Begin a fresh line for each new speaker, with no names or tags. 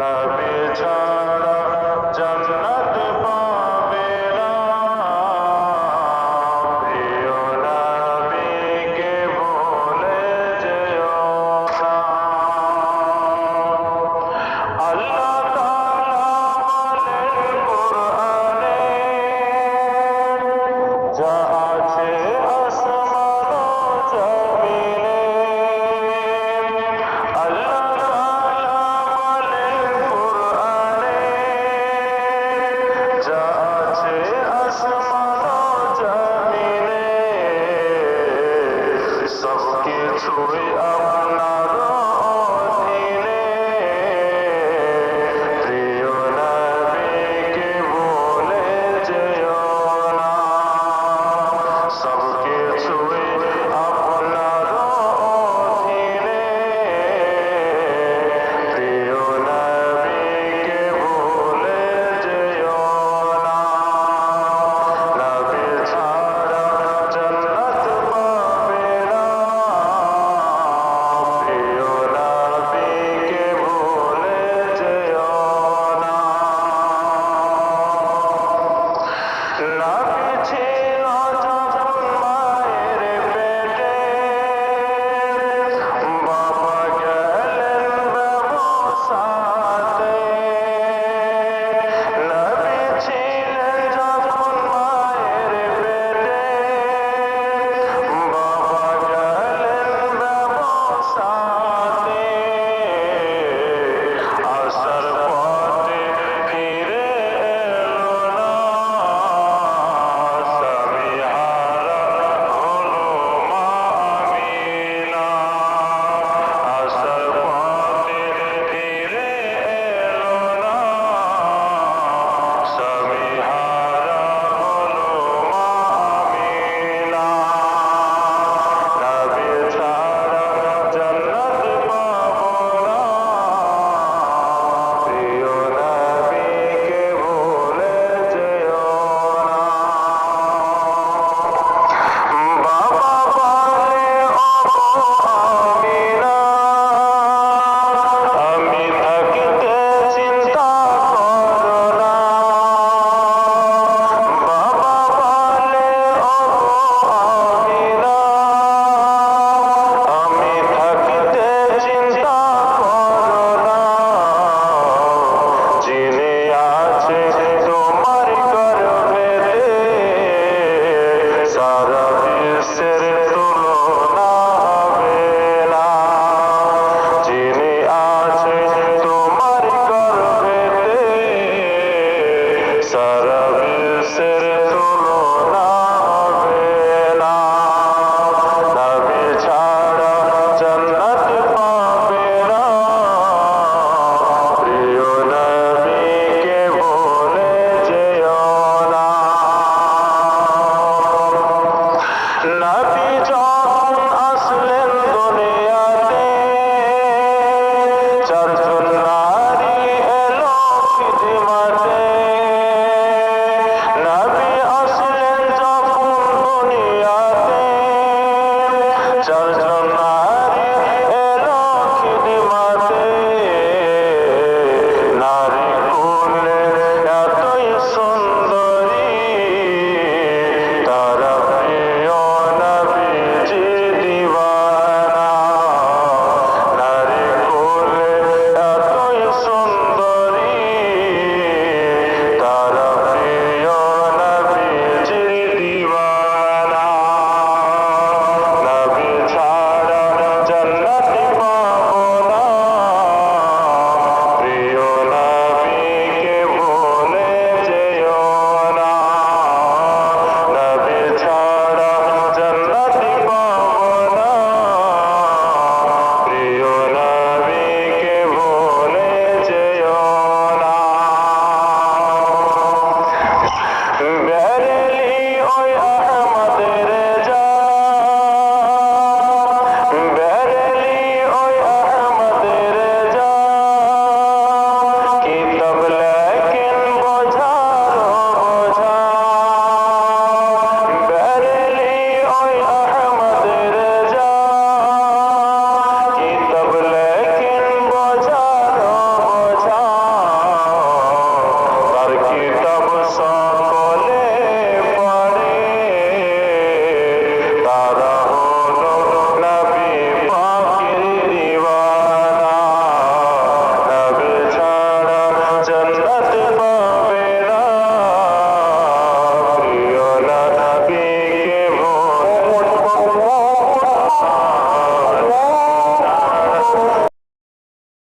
নবী ছাড়া জান্নাত পাবে না, প্রিয় নবীকে ভুলে যেও না। আল্লাহ তাআলা বলেন কুরআনে, যা আছে আসমান ও জমিনে, আল্লাহ তাআলা বলেন কুরআনে, যা আছে আসমান ও জমিনে, সব কিছুই আপনার অধীনে, প্রিয় নবীকে ভুলে যেও না, সব কিছুই আপনার অধীনে, প্রিয় নবীকে ভুলে যেও না। নবী ছাড়া জান্নাত পাবে না, প্রিয় নবীকে ভুলে যেও না। নবী ছিল যখন মায়ের পেটে, বাবা গেলেন ব্যবসায়,